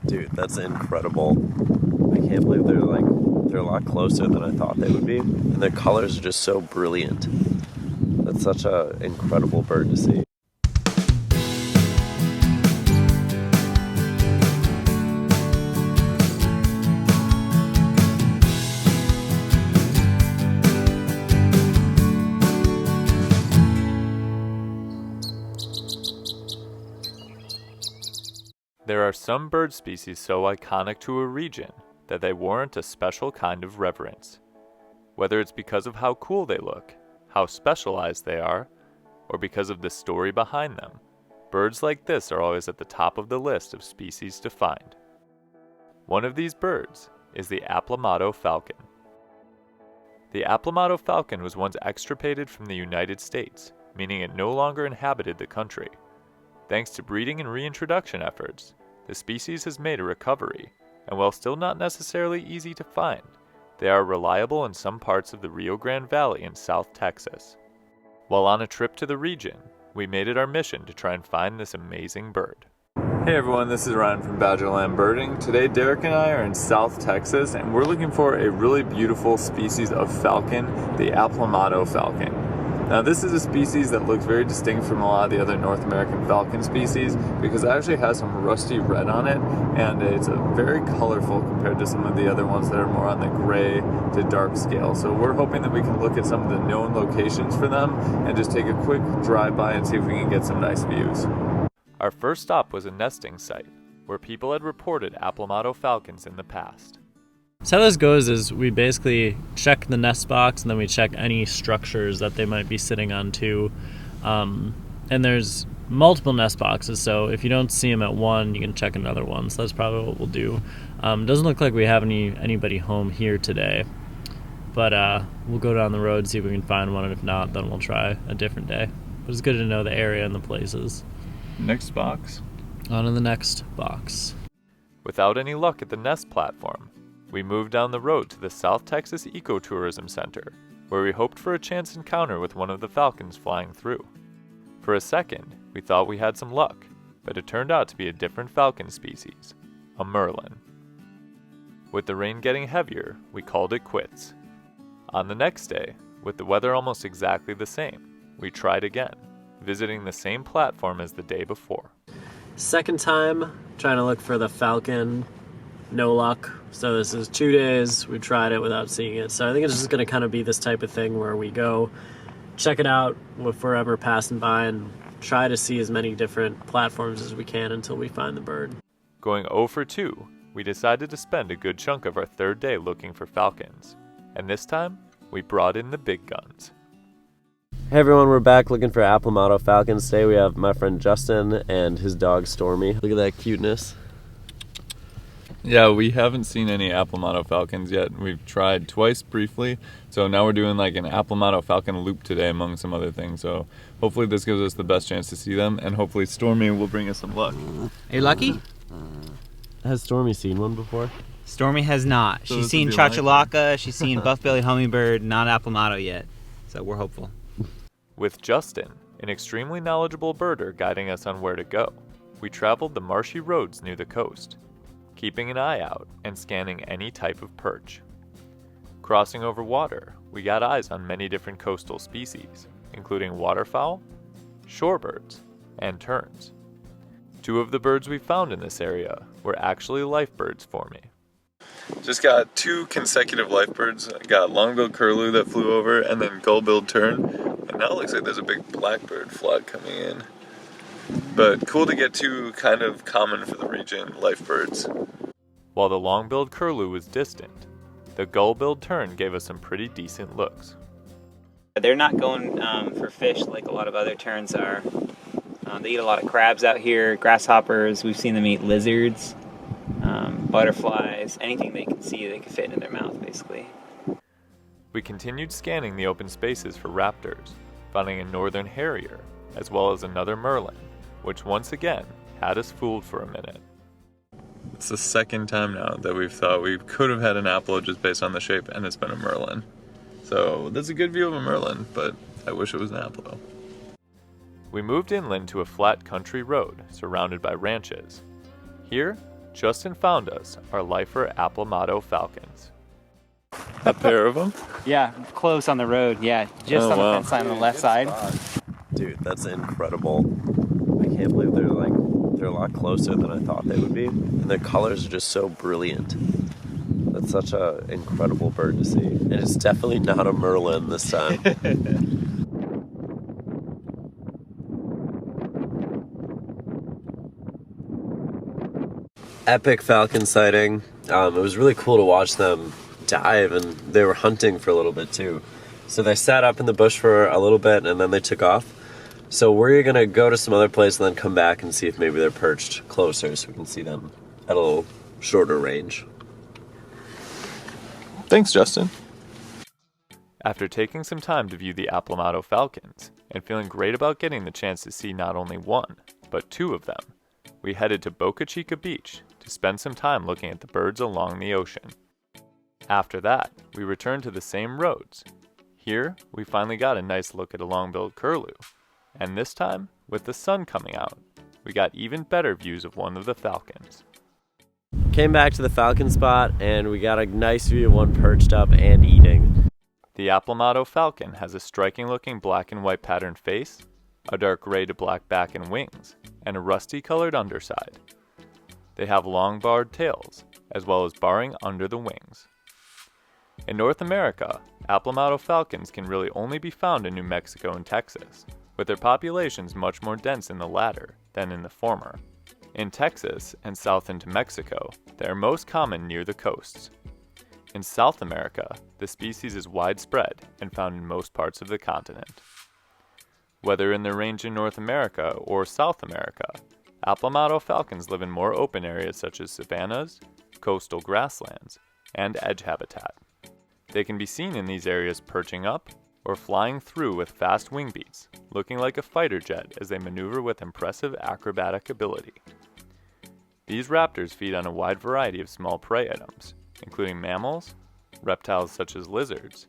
Dude, that's incredible. I can't believe they're a lot closer than I thought they would be. And their colors are just so brilliant. That's such an incredible bird to see. There are some bird species so iconic to a region that they warrant a special kind of reverence. Whether it's because of how cool they look, how specialized they are, or because of the story behind them, birds like this are always at the top of the list of species to find. One of these birds is the Aplomado falcon. The Aplomado falcon was once extirpated from the United States, meaning it no longer inhabited the country. Thanks to breeding and reintroduction efforts, the species has made a recovery, and while still not necessarily easy to find, they are reliable in some parts of the Rio Grande Valley in South Texas. While on a trip to the region, we made it our mission to try and find this amazing bird. Hey everyone, this is Ryan from Badgerland Birding. Today Derek and I are in South Texas, and we're looking for a really beautiful species of falcon, the Aplomado falcon. Now this is a species that looks very distinct from a lot of the other North American falcon species because it actually has some rusty red on it, and it's very colorful compared to some of the other ones that are more on the gray to dark scale. So we're hoping that we can look at some of the known locations for them and just take a quick drive-by and see if we can get some nice views. Our first stop was a nesting site where people had reported Aplomado falcons in the past. So how this goes is we basically check the nest box and then we check any structures that they might be sitting on too. And there's multiple nest boxes, so if you don't see them at one, you can check another one. So that's probably what we'll do. Doesn't look like we have anybody home here today, but we'll go down the road, see if we can find one, and if not, then we'll try a different day. But it's good to know the area and the places. Next box. On to the next box. Without any luck at the nest platform, we moved down the road to the South Texas Ecotourism Center, where we hoped for a chance encounter with one of the falcons flying through. For a second, we thought we had some luck, but it turned out to be a different falcon species, a merlin. With the rain getting heavier, we called it quits. On the next day, with the weather almost exactly the same, we tried again, visiting the same platform as the day before. Second time trying to look for the falcon. No luck. So this is 2 days. We tried it without seeing it. So I think it's just going to kind of be this type of thing where we go check it out if we're ever passing by and try to see as many different platforms as we can until we find the bird. Going 0 for 2, we decided to spend a good chunk of our third day looking for falcons. And this time, we brought in the big guns. Hey everyone, we're back looking for Aplomado falcons. Today we have my friend Justin and his dog Stormy. Look at that cuteness. Yeah, we haven't seen any Aplomado falcons yet. We've tried twice briefly, so now we're doing like an Aplomado falcon loop today among some other things. So hopefully this gives us the best chance to see them, and hopefully Stormy will bring us some luck. Are you lucky? Has Stormy seen one before? Stormy has not. So She's this seen would be like Chachalaca, she's seen buff-bellied hummingbird, not Aplomado yet. So we're hopeful. With Justin, an extremely knowledgeable birder guiding us on where to go, we traveled the marshy roads near the coast, keeping an eye out and scanning any type of perch. Crossing over water, we got eyes on many different coastal species, including waterfowl, shorebirds, and terns. 2 of the birds we found in this area were actually life birds for me. Just got 2 consecutive life birds. I got long-billed curlew that flew over, and then gull-billed tern. And now it looks like there's a big blackbird flock coming in. But cool to get 2 kind of common for the region life birds. While the long-billed curlew was distant, the gull-billed tern gave us some pretty decent looks. They're not going for fish like a lot of other terns are. They eat a lot of crabs out here, grasshoppers. We've seen them eat lizards, butterflies, anything they can see they can fit into their mouth, basically. We continued scanning the open spaces for raptors, finding a northern harrier, as well as another merlin, which once again had us fooled for a minute. It's the second time now that we've thought we could have had an apple just based on the shape, and it's been a merlin. So that's a good view of a merlin, but I wish it was an apple. We moved inland to a flat country road surrounded by ranches. Here, Justin found us our lifer Aplomado Falcons. A pair of them? Yeah, close on the road. Yeah, just on the fence line on the left side. Dude, that's incredible. I can't believe they're a lot closer than I thought they would be. And their colors are just so brilliant. That's such an incredible bird to see. And it's definitely not a Merlin this time. Epic falcon sighting. It was really cool to watch them dive, and they were hunting for a little bit too. So they sat up in the bush for a little bit and then they took off. So we're gonna go to some other place and then come back and see if maybe they're perched closer so we can see them at a little shorter range. Thanks, Justin. After taking some time to view the Aplomado Falcons and feeling great about getting the chance to see not only one, but two of them, we headed to Boca Chica Beach to spend some time looking at the birds along the ocean. After that, we returned to the same roads. Here, we finally got a nice look at a long-billed curlew, and this time, with the sun coming out, we got even better views of one of the falcons. Came back to the falcon spot and we got a nice view of one perched up and eating. The Aplomado Falcon has a striking-looking black and white patterned face, a dark gray to black back and wings, and a rusty-colored underside. They have long barred tails, as well as barring under the wings. In North America, Aplomado falcons can really only be found in New Mexico and Texas, with their populations much more dense in the latter than in the former. In Texas and south into Mexico, they are most common near the coasts. In South America, the species is widespread and found in most parts of the continent. Whether in their range in North America or South America, Aplomado falcons live in more open areas such as savannas, coastal grasslands, and edge habitat. They can be seen in these areas perching up or flying through with fast wing beats, looking like a fighter jet as they maneuver with impressive acrobatic ability. These raptors feed on a wide variety of small prey items, including mammals, reptiles such as lizards,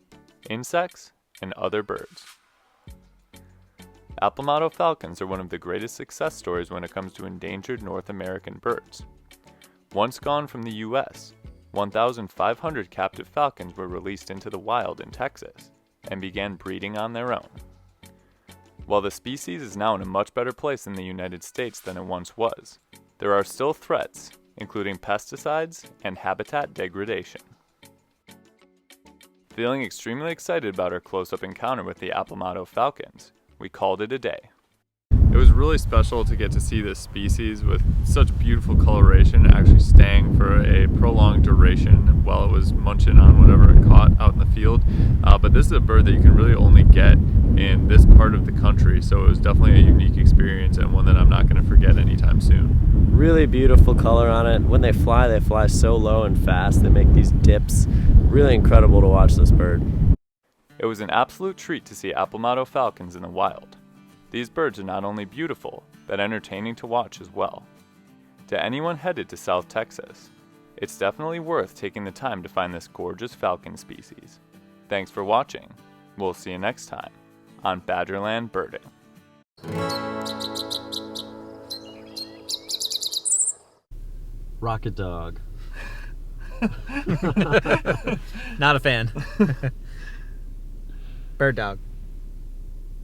insects, and other birds. Aplomado falcons are one of the greatest success stories when it comes to endangered North American birds. Once gone from the U.S., 1,500 captive falcons were released into the wild in Texas and began breeding on their own. While the species is now in a much better place in the United States than it once was, there are still threats, including pesticides and habitat degradation. Feeling extremely excited about our close-up encounter with the Aplomado falcons, we called it a day. It was really special to get to see this species with such beautiful coloration actually staying for a prolonged duration while it was munching on whatever it caught out in the field. But this is a bird that you can really only get in this part of the country, so it was definitely a unique experience and one that I'm not going to forget anytime soon. Really beautiful color on it. When they fly so low and fast. They make these dips. Really incredible to watch this bird. It was an absolute treat to see Aplomado falcons in the wild. These birds are not only beautiful, but entertaining to watch as well. To anyone headed to South Texas, it's definitely worth taking the time to find this gorgeous falcon species. Thanks for watching. We'll see you next time on Badgerland Birding. Rocket dog. Not a fan. Bird dog.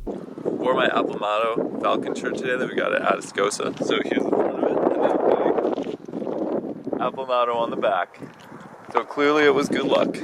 Wore my Aplomado Falcon shirt today that we got at Atascosa. So here's the front of it, and then Aplomado on the back. So clearly it was good luck.